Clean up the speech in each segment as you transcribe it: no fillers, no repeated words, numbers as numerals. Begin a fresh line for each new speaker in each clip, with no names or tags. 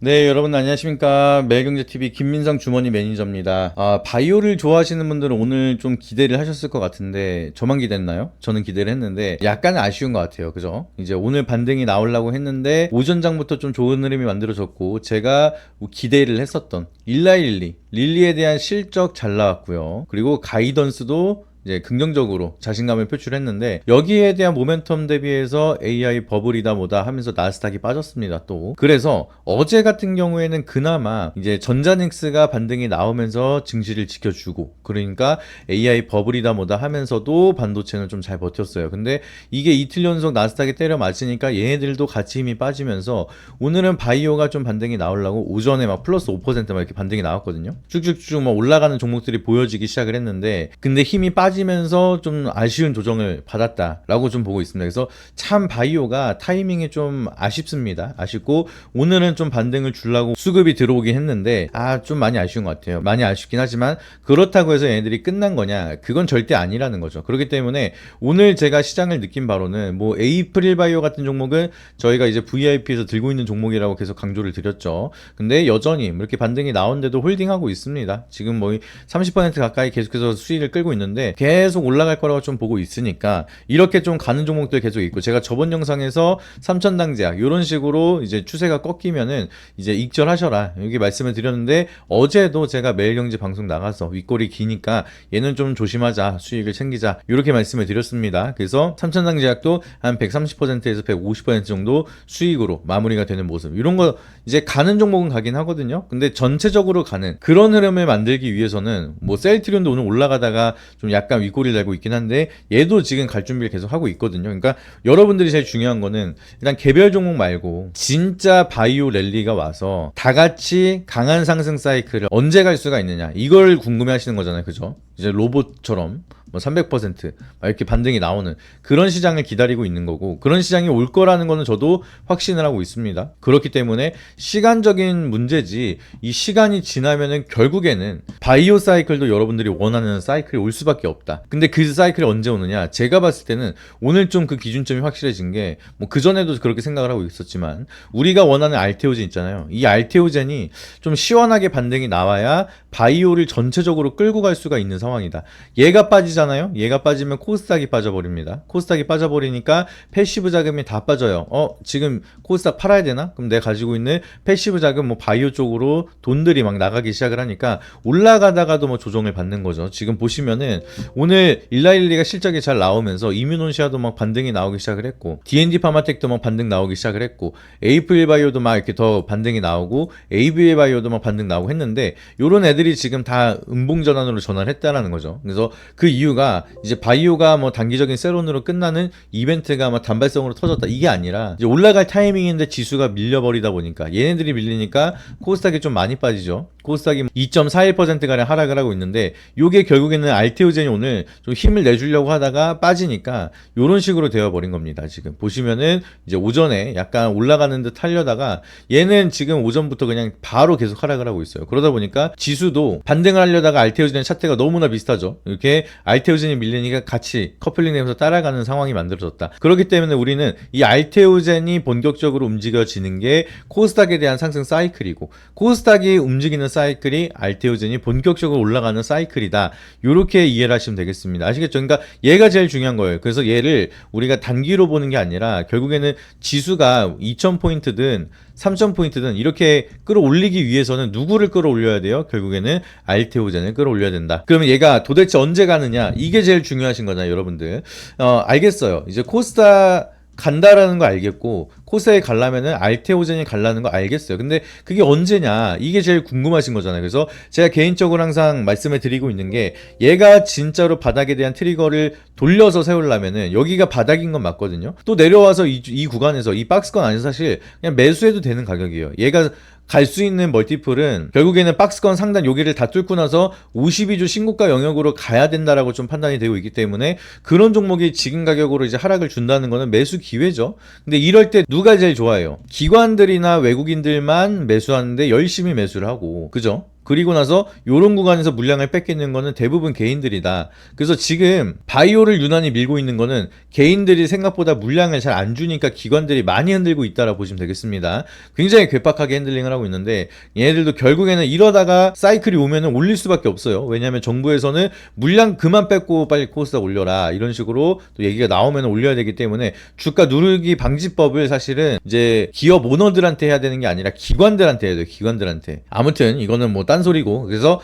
네, 여러분 안녕하십니까. 매일경제TV 김민성 주머니 매니저입니다. 바이오를 좋아하시는 분들은 오늘 좀 기대를 하셨을 것 같은데, 저만 기대했나요? 저는 기대를 했는데, 약간 아쉬운 것 같아요. 그죠? 이제 오늘 반등이 나오려고 했는데, 오전장부터 좀 좋은 흐름이 만들어졌고, 제가 기대를 했었던 일라일리, 릴리에 대한 실적 잘 나왔고요. 그리고 가이던스도 이제 긍정적으로 자신감을 표출했는데 여기에 대한 모멘텀 대비해서 AI 버블이다 뭐다 하면서 나스닥이 빠졌습니다 또. 그래서 어제 같은 경우에는 그나마 이제 전자닉스가 반등이 나오면서 증시를 지켜주고, 그러니까 AI 버블이다 뭐다 하면서도 반도체는 좀 잘 버텼어요. 근데 이게 이틀 연속 나스닥이 때려 맞으니까 얘네들도 같이 힘이 빠지면서 오늘은 바이오가 좀 반등이 나오려고 오전에 막 플러스 5%막 이렇게 반등이 나왔거든요. 쭉쭉쭉 막 올라가는 종목들이 보여지기 시작을 했는데, 근데 힘이 빠지면서 좀 아쉬운 조정을 받았다라고 좀 보고 있습니다. 그래서 참 바이오가 타이밍이 좀 아쉽습니다. 아쉽고 오늘은 좀 반등을 주려고 수급이 들어오긴 했는데 좀 많이 아쉬운 것 같아요. 많이 아쉽긴 하지만 그렇다고 해서 얘네들이 끝난 거냐? 그건 절대 아니라는 거죠. 그렇기 때문에 오늘 제가 시장을 느낀 바로는 뭐 에이프릴 바이오 같은 종목은 저희가 이제 VIP에서 들고 있는 종목이라고 계속 강조를 드렸죠. 근데 여전히 이렇게 반등이 나온데도 홀딩하고 있습니다. 지금 뭐 30% 가까이 계속해서 수익을 끌고 있는데 계속 올라갈 거라고 좀 보고 있으니까 이렇게 좀 가는 종목들 계속 있고, 제가 저번 영상에서 3,000당 제약 이런 식으로 이제 추세가 꺾이면은 이제 익절하셔라 이렇게 말씀을 드렸는데, 어제도 제가 매일경제 방송 나가서 윗골이 기니까 얘는 좀 조심하자, 수익을 챙기자 이렇게 말씀을 드렸습니다. 그래서 3,000당 제약도 한 130%에서 150% 정도 수익으로 마무리가 되는 모습, 이런 거 이제 가는 종목은 가긴 하거든요. 근데 전체적으로 가는 그런 흐름을 만들기 위해서는 뭐 셀트리온도 오늘 올라가다가 좀 약간 윗골이 달고 있긴 한데 얘도 지금 갈 준비를 계속 하고 있거든요. 그러니까 여러분들이 제일 중요한 거는 일단 개별 종목 말고 진짜 바이오 랠리가 와서 다 같이 강한 상승 사이클을 언제 갈 수가 있느냐, 이걸 궁금해 하시는 거잖아요. 그죠? 이제 로봇처럼 뭐 300% 이렇게 반등이 나오는 그런 시장을 기다리고 있는 거고, 그런 시장이 올 거라는 거는 저도 확신을 하고 있습니다. 그렇기 때문에 시간적인 문제지, 이 시간이 지나면은 결국에는 바이오 사이클도 여러분들이 원하는 사이클이 올 수밖에 없다. 근데 그 사이클이 언제 오느냐, 제가 봤을 때는 오늘 좀 그 기준점이 확실해진 게, 뭐 그전에도 그렇게 생각을 하고 있었지만 우리가 원하는 알테오젠 있잖아요. 이 알테오젠이 좀 시원하게 반등이 나와야 바이오를 전체적으로 끌고 갈 수가 있는 상황이다. 얘가 빠지잖아요. 얘가 빠지면 코스닥이 빠져버립니다. 코스닥이 빠져버리니까 패시브 자금이 다 빠져요. 지금 코스닥 팔아야 되나? 그럼 내가 가지고 있는 패시브 자금 뭐 바이오 쪽으로 돈들이 막 나가기 시작을 하니까 올라가다가도 뭐 조정을 받는 거죠. 지금 보시면은 오늘 일라일리가 실적이 잘 나오면서 이뮤논시아도 막 반등이 나오기 시작을 했고, D&D 파마텍도 막 반등 나오기 시작을 했고, 에이프릴 바이오도 막 이렇게 더 반등이 나오고, ABA 바이오도 막 반등 나오고 했는데, 요런 애들이 지금 다 음봉 전환으로 전환을 했다라는 거죠. 그래서 그 이유가 이제 바이오가 뭐 단기적인 세론으로 끝나는 이벤트가 막 단발성으로 터졌다, 이게 아니라 이제 올라갈 타이밍인데 지수가 밀려버리다 보니까, 얘네들이 밀리니까 코스닥이 좀 많이 빠지죠. 코스닥이 2.41%가량 하락을 하고 있는데, 요게 결국에는 알테오젠이 오늘 좀 힘을 내주려고 하다가 빠지니까 요런 식으로 되어버린 겁니다. 지금 보시면은 이제 오전에 약간 올라가는 듯 하려다가 얘는 지금 오전부터 그냥 바로 계속 하락을 하고 있어요. 그러다 보니까 지수도 반등을 하려다가 알테오젠의 차트가 너무나 비슷하죠. 이렇게 알테오젠이 밀리니까 같이 커플링 되면서 따라가는 상황이 만들어졌다. 그렇기 때문에 우리는 이 알테오젠이 본격적으로 움직여지는 게 코스닥에 대한 상승 사이클이고, 코스닥이 움직이는 사이클이 알테오젠이 본격적으로 올라가는 사이클이다. 이렇게 이해를 하시면 되겠습니다. 아시겠죠? 그러니까 얘가 제일 중요한 거예요. 그래서 얘를 우리가 단기로 보는 게 아니라 결국에는 지수가 2000포인트든 3000포인트든 이렇게 끌어올리기 위해서는 누구를 끌어올려야 돼요? 결국에는 알테오젠을 끌어올려야 된다. 그러면 얘가 도대체 언제 가느냐? 이게 제일 중요하신 거잖아요, 여러분들. 알겠어요. 이제 코스닥 간다라는 거 알겠고, 코스닥에 가려면은 알테오젠이 가려는 거 알겠어요. 근데 그게 언제냐, 이게 제일 궁금하신 거잖아요. 그래서 제가 개인적으로 항상 말씀을 드리고 있는 게, 얘가 진짜로 바닥에 대한 트리거를 돌려서 세우려면은 여기가 바닥인 건 맞거든요. 또 내려와서 이 구간에서, 이 박스권 안에서 사실 그냥 매수해도 되는 가격이에요. 얘가 갈 수 있는 멀티플은 결국에는 박스권 상단 여기를 다 뚫고 나서 52주 신고가 영역으로 가야 된다라고 좀 판단이 되고 있기 때문에, 그런 종목이 지금 가격으로 이제 하락을 준다는 거는 매수 기회죠. 근데 이럴 때 누가 제일 좋아해요? 기관들이나 외국인들만 매수하는데 열심히 매수를 하고, 그죠? 그리고 나서 요런 구간에서 물량을 뺏기는 거는 대부분 개인들이다. 그래서 지금 바이오를 유난히 밀고 있는 거는 개인들이 생각보다 물량을 잘 안 주니까 기관들이 많이 흔들고 있다라고 보시면 되겠습니다. 굉장히 괴팍하게 핸들링을 하고 있는데 얘네들도 결국에는 이러다가 사이클이 오면은 올릴 수밖에 없어요. 왜냐하면 정부에서는 물량 그만 뺏고 빨리 코스닥 올려라 이런 식으로 또 얘기가 나오면 올려야 되기 때문에 주가 누르기 방지법을 사실은 이제 기업 오너들한테 해야 되는 게 아니라 기관들한테 해야 돼요. 기관들한테. 아무튼 이거는 뭐 딴소리고, 그래서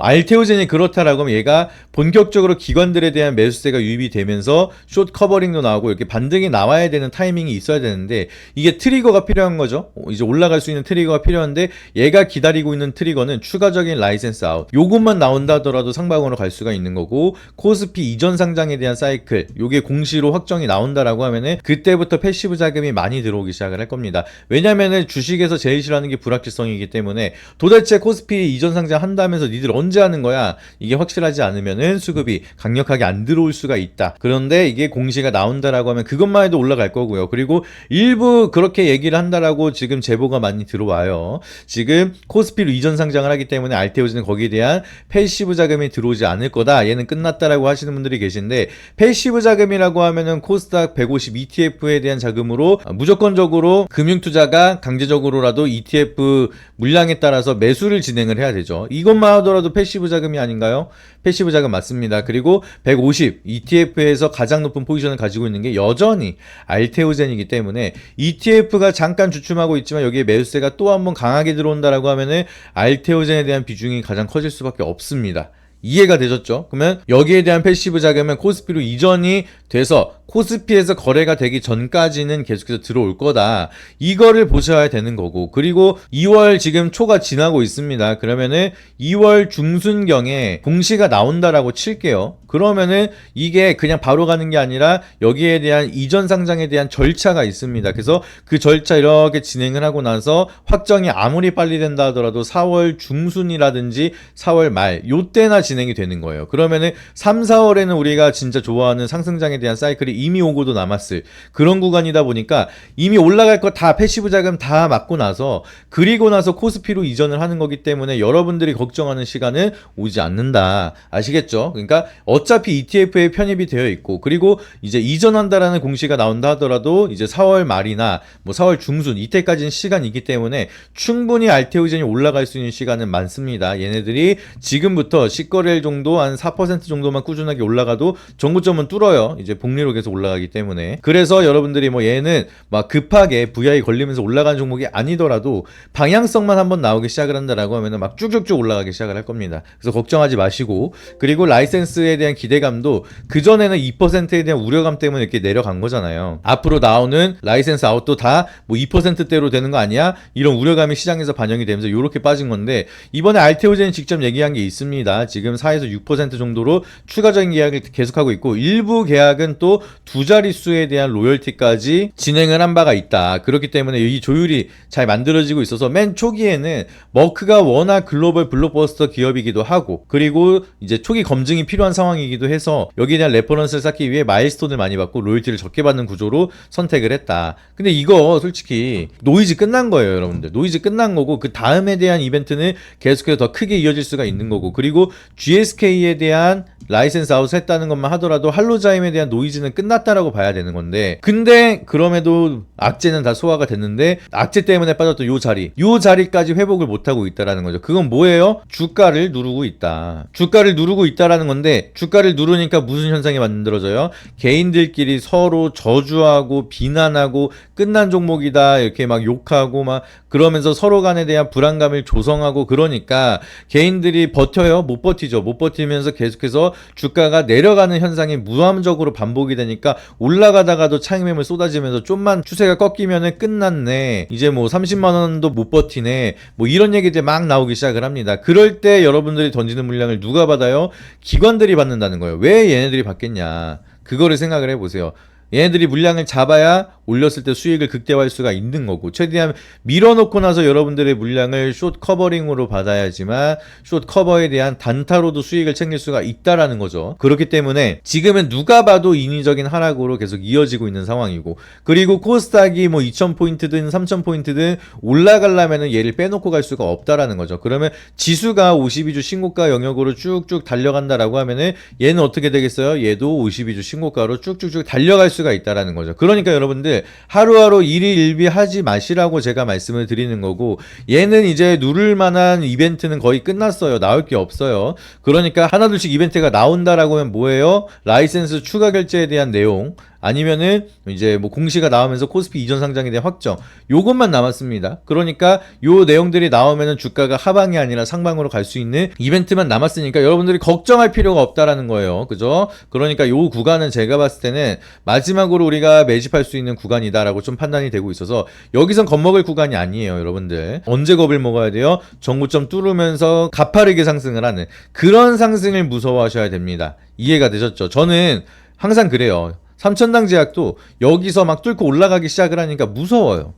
알테오젠이 그렇다라고 하면 얘가 본격적으로 기관들에 대한 매수세가 유입이 되면서 숏 커버링도 나오고 이렇게 반등이 나와야 되는 타이밍이 있어야 되는데 이게 트리거가 필요한 거죠. 이제 올라갈 수 있는 트리거가 필요한데 얘가 기다리고 있는 트리거는 추가적인 라이센스 아웃, 요것만 나온다 하더라도 상방으로 갈 수가 있는 거고, 코스피 이전 상장에 대한 사이클 요게 공시로 확정이 나온다라고 하면은 그때부터 패시브 자금이 많이 들어오기 시작을 할 겁니다. 왜냐면은 주식에서 제일 싫어하는 게 불확실성이기 때문에 도대체 코스피 이전 상장 한다면서 니들 언제 하는 거야? 이게 확실하지 않으면은 수급이 강력하게 안 들어올 수가 있다. 그런데 이게 공시가 나온다라고 하면 그것만 해도 올라갈 거고요. 그리고 일부 그렇게 얘기를 한다라고 지금 제보가 많이 들어와요. 지금 코스피로 이전 상장을 하기 때문에 알테오즈는 거기에 대한 패시브 자금이 들어오지 않을 거다. 얘는 끝났다라고 하시는 분들이 계신데, 패시브 자금이라고 하면은 코스닥 150 ETF에 대한 자금으로 무조건적으로 금융투자가 강제적으로라도 ETF 물량에 따라서 매수를 진행을 해야 되죠. 이것만 하더라도 패시브 자금이 아닌가요? 패시브 자금 맞습니다. 그리고 150 ETF에서 가장 높은 포지션을 가지고 있는 게 여전히 알테오젠이기 때문에 ETF가 잠깐 주춤하고 있지만 여기에 매수세가 또 한번 강하게 들어온다라고 하면은 알테오젠에 대한 비중이 가장 커질 수밖에 없습니다. 이해가 되셨죠? 그러면 여기에 대한 패시브 자금은 코스피로 이전이 돼서 코스피에서 거래가 되기 전까지는 계속해서 들어올 거다. 이거를 보셔야 되는 거고, 그리고 2월 지금 초가 지나고 있습니다. 그러면은 2월 중순경에 공시가 나온다라고 칠게요. 그러면은 이게 그냥 바로 가는 게 아니라 여기에 대한 이전 상장에 대한 절차가 있습니다. 그래서 그 절차 이렇게 진행을 하고 나서 확정이 아무리 빨리 된다 하더라도 4월 중순이라든지 4월 말 요때나 진행이 되는 거예요. 그러면은 3, 4월에는 우리가 진짜 좋아하는 상승장에 대한 사이클이 이미 오고도 남았을 그런 구간이다 보니까 이미 올라갈 거 다 패시브 자금 다 맞고 나서, 그리고 나서 코스피로 이전을 하는 거기 때문에 여러분들이 걱정하는 시간은 오지 않는다. 아시겠죠? 그러니까 어차피 ETF에 편입이 되어 있고, 그리고 이제 이전한다라는 공시가 나온다 하더라도 이제 4월 말이나 뭐 4월 중순 이때까지는 시간이기 때문에 충분히 알테오젠이 올라갈 수 있는 시간은 많습니다. 얘네들이 지금부터 시거래일 정도 한 4% 정도만 꾸준하게 올라가도 정고점은 뚫어요. 이제 복리로 계속 올라가기 때문에. 그래서 여러분들이 뭐 얘는 막 급하게 VI 걸리면서 올라가는 종목이 아니더라도 방향성만 한번 나오기 시작을 한다라고 하면은 막 쭉쭉쭉 올라가기 시작을 할 겁니다. 그래서 걱정하지 마시고, 그리고 라이센스에 대한 기대감도 그전에는 2%에 대한 우려감 때문에 이렇게 내려간 거잖아요. 앞으로 나오는 라이센스 아웃도 다 뭐 2%대로 되는 거 아니야? 이런 우려감이 시장에서 반영이 되면서 이렇게 빠진 건데, 이번에 알테오젠이 직접 얘기한 게 있습니다. 지금 4에서 6% 정도로 추가적인 계약을 계속하고 있고, 일부 계약은 또 두 자릿수에 대한 로열티까지 진행을 한 바가 있다. 그렇기 때문에 이 조율이 잘 만들어지고 있어서 맨 초기에는 머크가 워낙 글로벌 블록버스터 기업이기도 하고, 그리고 이제 초기 검증이 필요한 상황이기도 해서 여기에 대한 레퍼런스를 쌓기 위해 마일스톤을 많이 받고 로열티를 적게 받는 구조로 선택을 했다. 근데 이거 솔직히 노이즈 끝난 거예요, 여러분들. 노이즈 끝난 거고, 그 다음에 대한 이벤트는 계속해서 더 크게 이어질 수가 있는 거고, 그리고 GSK에 대한 라이센스 아웃 했다는 것만 하더라도 할로자임에 대한 노이즈는 끝났다라고 봐야 되는 건데, 근데 그럼에도 악재는 다 소화가 됐는데 악재 때문에 빠졌던 요 자리까지 회복을 못하고 있다라는 거죠. 그건 뭐예요? 주가를 누르고 있다. 주가를 누르고 있다라는 건데, 주가를 누르니까 무슨 현상이 만들어져요? 개인들끼리 서로 저주하고 비난하고 끝난 종목이다 이렇게 막 욕하고 막 그러면서 서로 간에 대한 불안감을 조성하고, 그러니까 개인들이 버텨요? 못 버티죠. 못 버티면서 계속해서 주가가 내려가는 현상이 무함적으로 반복이 되니까 올라가다가도 차익매물 쏟아지면서 좀만 추세가 꺾이면은 끝났네, 이제 뭐 30만원도 못 버티네, 뭐 이런 얘기들이 막 나오기 시작을 합니다. 그럴 때 여러분들이 던지는 물량을 누가 받아요? 기관들이 받는다는 거예요. 왜 얘네들이 받겠냐, 그거를 생각을 해보세요. 얘네들이 물량을 잡아야 올렸을 때 수익을 극대화할 수가 있는 거고, 최대한 밀어놓고 나서 여러분들의 물량을 숏 커버링으로 받아야지만 숏 커버에 대한 단타로도 수익을 챙길 수가 있다라는 거죠. 그렇기 때문에 지금은 누가 봐도 인위적인 하락으로 계속 이어지고 있는 상황이고, 그리고 코스닥이 뭐 2000포인트든 3000포인트든 올라가려면은 얘를 빼놓고 갈 수가 없다라는 거죠. 그러면 지수가 52주 신고가 영역으로 쭉쭉 달려간다라고 하면은 얘는 어떻게 되겠어요? 얘도 52주 신고가로 쭉쭉쭉 달려갈 수가 있다라는 거죠. 그러니까 여러분들 하루하루 일희일비하지 마시라고 제가 말씀을 드리는 거고, 얘는 이제 누를 만한 이벤트는 거의 끝났어요. 나올 게 없어요. 그러니까 하나둘씩 이벤트가 나온다라고 하면 뭐예요? 라이센스 추가 결제에 대한 내용, 아니면은 이제 뭐 공시가 나오면서 코스피 이전 상장에 대한 확정, 요것만 남았습니다. 그러니까 요 내용들이 나오면은 주가가 하방이 아니라 상방으로 갈 수 있는 이벤트만 남았으니까 여러분들이 걱정할 필요가 없다라는 거예요. 그죠? 그러니까 요 구간은 제가 봤을 때는 마지막으로 우리가 매집할 수 있는 구간이다라고 좀 판단이 되고 있어서, 여기선 겁먹을 구간이 아니에요. 여러분들 언제 겁을 먹어야 돼요? 정고점 뚫으면서 가파르게 상승을 하는 그런 상승을 무서워하셔야 됩니다. 이해가 되셨죠? 저는 항상 그래요. 삼천당 제약도 여기서 막 뚫고 올라가기 시작을 하니까 무서워요.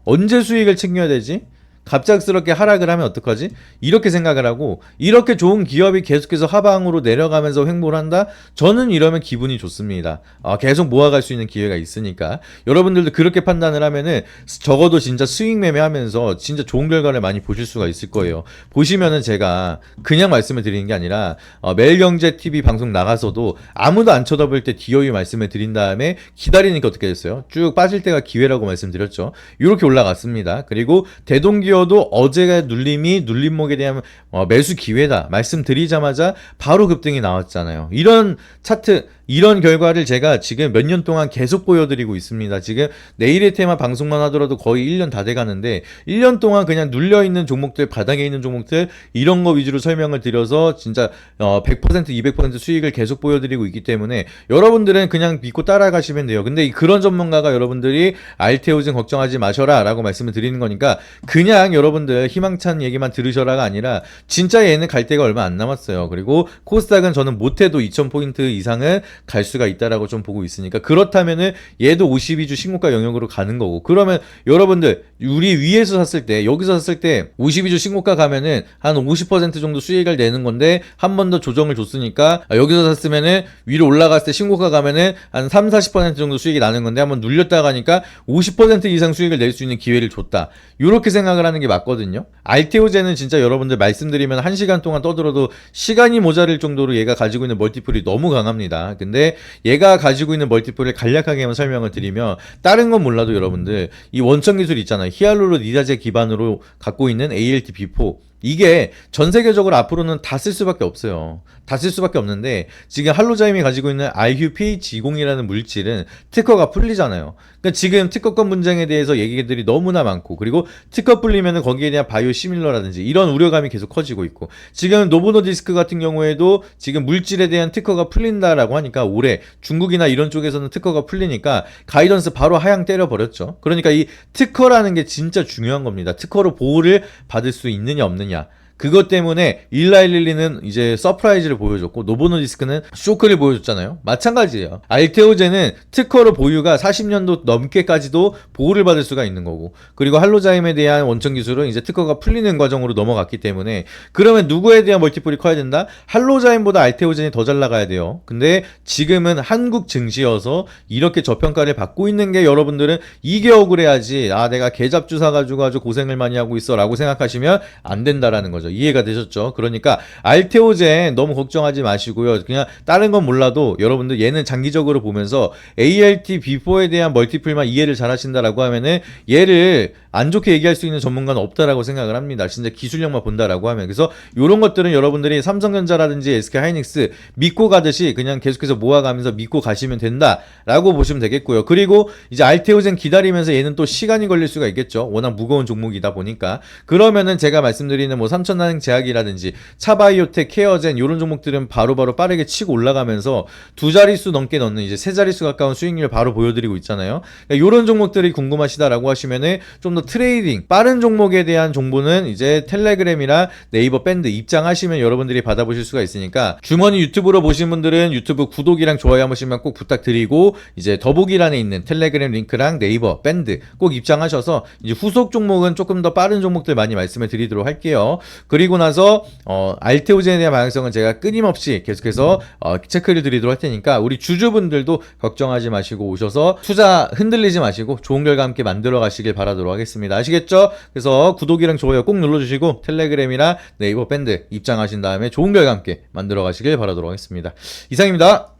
언제 수익을 챙겨야 되지? 갑작스럽게 하락을 하면 어떡하지? 이렇게 생각을 하고, 이렇게 좋은 기업이 계속해서 하방으로 내려가면서 횡보를 한다? 저는 이러면 기분이 좋습니다. 계속 모아갈 수 있는 기회가 있으니까. 여러분들도 그렇게 판단을 하면은 적어도 진짜 스윙 매매하면서 진짜 좋은 결과를 많이 보실 수가 있을 거예요. 보시면은 제가 그냥 말씀을 드리는 게 아니라 매일경제TV 방송 나가서도 아무도 안 쳐다볼 때 DOE 말씀을 드린 다음에 기다리니까 어떻게 됐어요? 쭉 빠질 때가 기회라고 말씀드렸죠. 이렇게 올라갔습니다. 그리고 대동기업도 어제가 눌림목에 대한 매수 기회다 말씀드리자마자 바로 급등이 나왔잖아요. 이런 차트, 이런 결과를 제가 지금 몇 년 동안 계속 보여드리고 있습니다. 지금 내일의 테마 방송만 하더라도 거의 1년 다 돼가는데, 1년 동안 그냥 눌려있는 종목들, 바닥에 있는 종목들, 이런 거 위주로 설명을 드려서 진짜 100% 200% 수익을 계속 보여드리고 있기 때문에 여러분들은 그냥 믿고 따라가시면 돼요. 근데 그런 전문가가 여러분들이 알테오즌 걱정하지 마셔라 라고 말씀을 드리는 거니까 그냥 여러분들 희망찬 얘기만 들으셔라가 아니라 진짜 얘는 갈 데가 얼마 안 남았어요. 그리고 코스닥은 저는 못해도 2000포인트 이상은 갈 수가 있다라고 좀 보고 있으니까, 그렇다면은 얘도 52주 신고가 영역으로 가는 거고, 그러면 여러분들 우리 위에서 샀을 때, 여기서 샀을 때 52주 신고가 가면은 한 50% 정도 수익을 내는 건데, 한 번 더 조정을 줬으니까 여기서 샀으면은 위로 올라갔을 때 신고가 가면은 한 3-40% 정도 수익이 나는 건데, 한번 눌렸다 가니까 50% 이상 수익을 낼 수 있는 기회를 줬다. 이렇게 생각을 하는 게 맞거든요. 알테오제는 진짜 여러분들 말씀드리면 1시간 동안 떠들어도 시간이 모자랄 정도로 얘가 가지고 있는 멀티플이 너무 강합니다. 근데 얘가 가지고 있는 멀티플을 간략하게만 설명을 드리면, 다른 건 몰라도 여러분들 이 원천 기술 있잖아요. 히알루로니다제 기반으로 갖고 있는 ALT-B4, 이게 전 세계적으로 앞으로는 다 쓸 수밖에 없어요. 다 쓸 수밖에 없는데, 지금 할로자임이 가지고 있는 RHUPH20이라는 물질은 특허가 풀리잖아요. 그러니까 지금 특허권 분쟁에 대해서 얘기들이 너무나 많고, 그리고 특허 풀리면은 거기에 대한 바이오 시밀러라든지 이런 우려감이 계속 커지고 있고, 지금 노보노디스크 같은 경우에도 지금 물질에 대한 특허가 풀린다라고 하니까 올해 중국이나 이런 쪽에서는 특허가 풀리니까 가이던스 바로 하향 때려버렸죠. 그러니까 이 특허라는 게 진짜 중요한 겁니다. 특허로 보호를 받을 수 있느냐 없느냐. 그것 때문에 1111는 이제 서프라이즈를 보여줬고, 노보노디스크는 쇼크를 보여줬잖아요. 마찬가지예요. 알테오제는 특허로 보유가 40년도 넘게까지도 보호를 받을 수가 있는 거고, 그리고 할로자임에 대한 원천 기술은 이제 특허가 풀리는 과정으로 넘어갔기 때문에, 그러면 누구에 대한 멀티플이 커야 된다? 할로자임보다 알테오젠이 더 잘 나가야 돼요. 근데 지금은 한국 증시여서 이렇게 저평가를 받고 있는 게, 여러분들은 이게 억울해야지, 내가 개잡주 사가지고 아주 고생을 많이 하고 있어 라고 생각하시면 안 된다라는 거죠. 이해가 되셨죠? 그러니까 알테오젠 너무 걱정하지 마시고요. 그냥 다른 건 몰라도 여러분들 얘는 장기적으로 보면서 ALT-B4에 대한 멀티플만 이해를 잘 하신다라고 하면은 얘를 안 좋게 얘기할 수 있는 전문가는 없다라고 생각을 합니다. 진짜 기술력만 본다라고 하면. 그래서 이런 것들은 여러분들이 삼성전자라든지 SK하이닉스 믿고 가듯이 그냥 계속해서 모아가면서 믿고 가시면 된다라고 보시면 되겠고요. 그리고 이제 알테오젠 기다리면서 얘는 또 시간이 걸릴 수가 있겠죠. 워낙 무거운 종목이다 보니까. 그러면은 제가 말씀드리는 뭐 3 엄청난 제약이라든지 차바이오텍, 케어젠 이런 종목들은 바로바로 빠르게 치고 올라가면서 두 자릿수 넘게 넣는 이제 세 자릿수 가까운 수익률 바로 보여드리고 있잖아요. 그러니까 이런 종목들이 궁금하시다라고 하시면은 좀 더 트레이딩 빠른 종목에 대한 정보는 이제 텔레그램이나 네이버 밴드 입장하시면 여러분들이 받아보실 수가 있으니까 주머니 유튜브로 보신 분들은 유튜브 구독이랑 좋아요 한 번씩만 꼭 부탁드리고 이제 더보기란에 있는 텔레그램 링크랑 네이버 밴드 꼭 입장하셔서 이제 후속 종목은 조금 더 빠른 종목들 많이 말씀을 드리도록 할게요. 그리고 나서 알테오젠에 대한 방향성은 제가 끊임없이 계속해서 체크를 드리도록 할 테니까 우리 주주분들도 걱정하지 마시고 오셔서 투자 흔들리지 마시고 좋은 결과 함께 만들어 가시길 바라도록 하겠습니다. 아시겠죠? 그래서 구독이랑 좋아요 꼭 눌러주시고 텔레그램이나 네이버 밴드 입장하신 다음에 좋은 결과 함께 만들어 가시길 바라도록 하겠습니다. 이상입니다.